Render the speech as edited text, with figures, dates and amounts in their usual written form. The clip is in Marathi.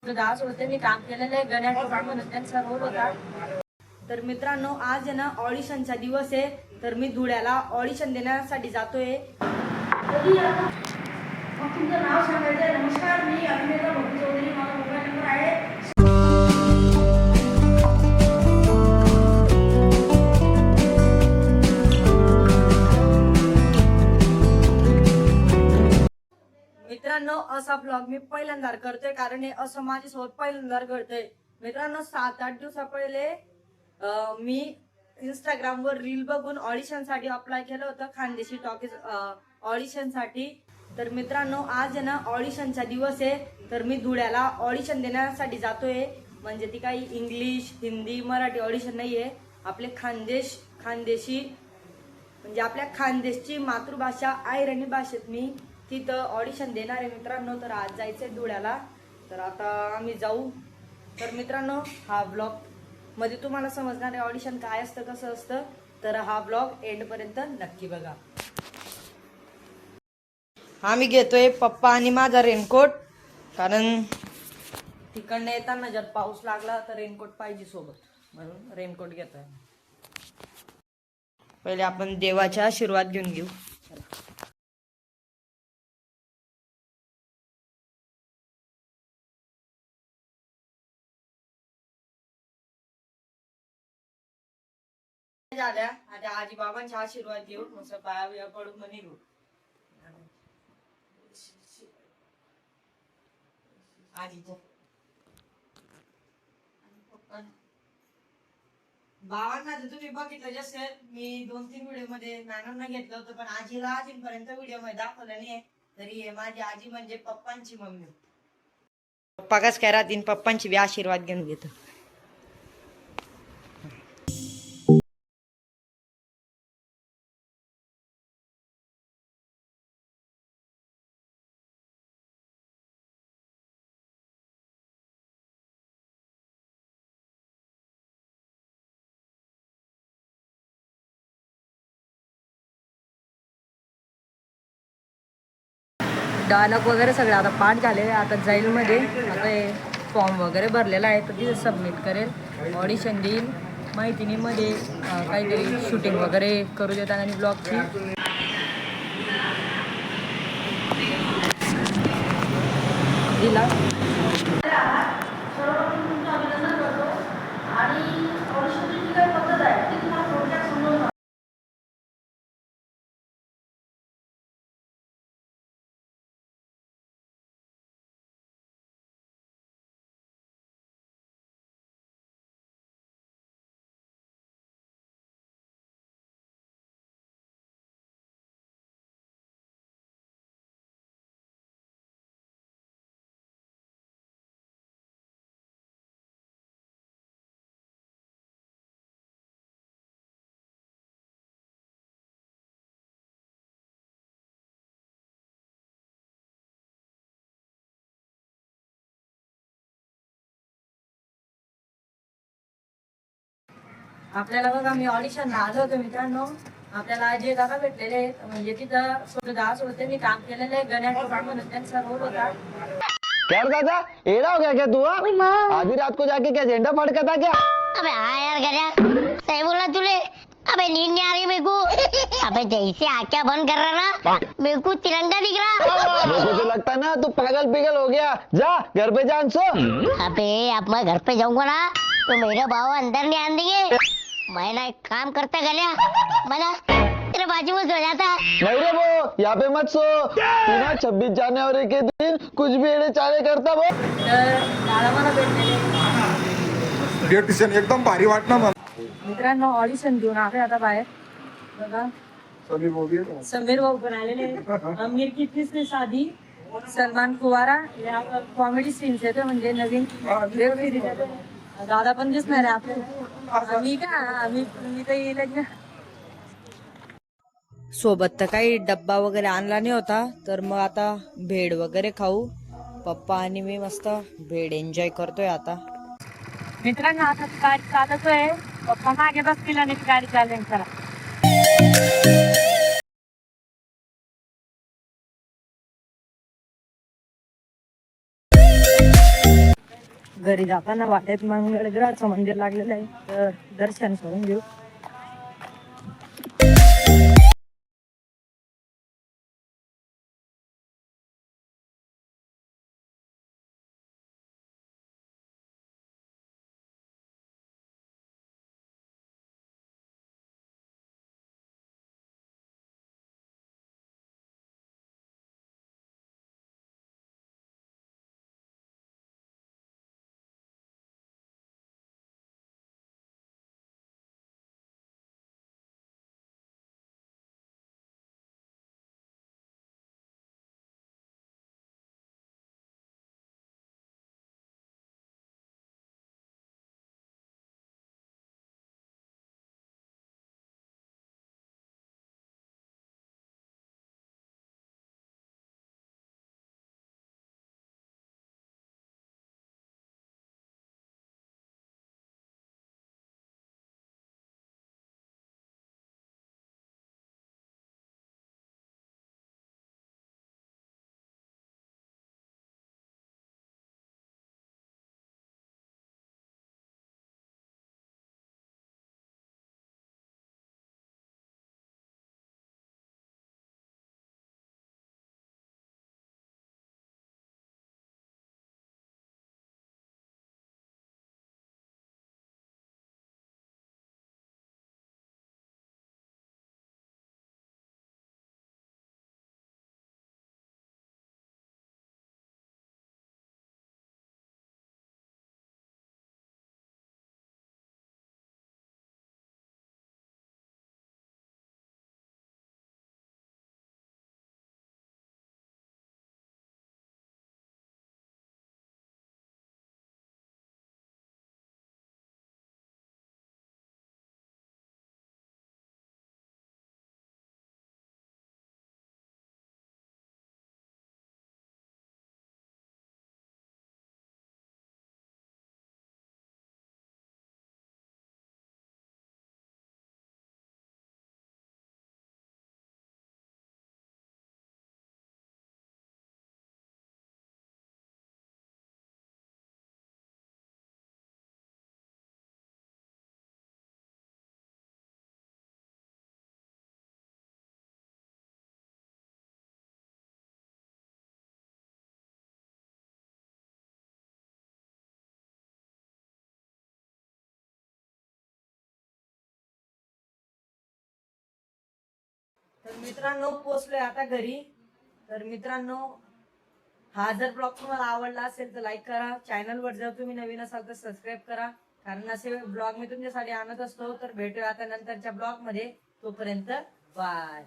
दास होते मी काम केलेलं आहे गण्या म्हणून त्यांचा रोल होता। तर मित्रांनो आज आहे ना ऑडिशनचा दिवस आहे, तर मी धुळ्याला ऑडिशन देण्यासाठी जातोय। तुमचं नाव सांगायचं। नमस्कार, मी अभिनेता भक्ती चौधरी, माझा मोबाईल नंबर आहे। मित्रांनो असा ब्लॉग मी पहिल्यांदा करतोय, कारण हे असं माझ्यासोबत पहिल्यांदा घडतंय। मित्रांनो 7-8 दिवसा पहिले मी इंस्टाग्राम वर रील बघून ऑडिशन साठी अप्लाय केलं होतं, खानदेशी टॉकीज ऑडिशन साठी। तर मित्रांनो आज आहे ना ऑडिशनचा दिवस आहे, तर मी धुळ्याला ऑडिशन देण्यासाठी जातोय। म्हणजे ती काही इंग्लिश हिंदी मराठी ऑडिशन नाहीये, आपले खानदेशी म्हणजे आपल्या खानदेशची मातृभाषा अहिराणी भाषेत मी तिथं ऑडिशन देणार आहे मित्रांनो। तर आज जायचंय धुळ्याला, तर आता आम्ही जाऊ। तर मित्रांनो हा ब्लॉग मध्ये तुम्हाला समजणार आहे ऑडिशन काय असतं कसं असतं, तर हा ब्लॉग एंड पर्यंत नक्की बघा। आम्ही घेतोय पप्पा आणि माझा रेनकोट, कारण तिकडनं येताना जर पाऊस लागला तर रेनकोट पाहिजे सोबत, म्हणून रेनकोट घेतोय। पहिले आपण देवाचा आशीर्वाद घेऊन घेऊ। झाल्या आता आजी बाबांचा आशीर्वाद घेऊ, मस्त पाया बिया पडून म्हणे घेऊ। आजीच्या बाबांना तर तुम्ही बघितलं जसं मी 2-3 व्हिडिओ मध्ये नानांना घेतलं होतं, पण आजीला अजूनपर्यंत व्हिडिओ मध्ये दाखवलं नाही। तरी माझी आजी म्हणजे पप्पांची मम्मी। पप्पा कस काय राहतील, पप्पांची बी आशीर्वाद घेऊन घेतो। डायलॉग वगैरे सगळे आता पाठ झालेले, आता जाईल मध्ये आता हे फॉर्म वगैरे भरलेला आहे, तर तिथे सबमिट करेल, ऑडिशन देईल। माहिती मध्ये काहीतरी शूटिंग वगैरे करू देतात आणि ब्लॉगची दिला। आपल्याला बघा मी ऑडिशन आलो होतो मित्रांनो, आपल्याला जे दादा भेटलेले म्हणजे तिथं दास होते मी काम केलेलं आहे गण्या म्हणून त्यांचा रोल होता। क्या दादा एड़ा हो गया क्या तू? आधी रात को जाके क्या झंडा फड़का था क्या? अबे हाँ यार गया, सही बोला तूने। अबे नींद नहीं आ रही मेरे को। अबे जैसे आँखें बंद कर रहा ना, मेरे को तिरंगा दिख रहा। मेरे को तो लगता ना तू पागल पिगल हो गया। जा घर पे जान सो। अबे अब मैं घर पे जाऊंगा ना तो मेरे बाबा अंदर नहीं आने देंगे। मैं ना एक काम करता गया, मैं ना तेरे बाजू में सो जाता। नहीं रे वो यहाँ पे मत सो। तू ना 26 जनवरी के दिन कुछ भी एड़े चाले करता वो। तर दादा मला भेटलेले ब्युटिशियन एकदम भारी वाटणार मला। मित्रांनो ऑडिशन घेऊन आले आता बाहेर बघा। समीर भाऊ पण आलेले, अमीर की तीसरी शादी, सलमान कुवारा, कॉमेडी सीन्स येतो म्हणजे नवीन वेब सिरीज येतो। दादा पण दिसणार आहे आपल्याला, आम्ही तर येईल सोबत। तर काही डब्बा वगैरे आणला नाही होता, तर मग आता भेड वगैरे खाऊ। पप्पा आणि मी मस्त भेड एन्जॉय करतोय आता। मित्रांनो आता गाडी चालवतोय, पप्पा मागे बसतील आणि गाडी चालवेन करा। घरी जाताना वाटेत मंगळग्रहाचं मंदिर लागलेलं आहे, तर दर्शन करून घेऊ. तर मित्रांनो पोहोचलोय आता घरी. तर मित्रांनो, हा जर ब्लॉग तुम्हाला आवडला असेल तर लाईक करा. चॅनलवर जर तुम्ही नवीन असाल तर सबस्क्राईब करा, कारण असे ब्लॉग मी तुमच्यासाठी आणत असतो. तर भेटूया आता नंतरच्या ब्लॉग मध्ये. तोपर्यंत बाय.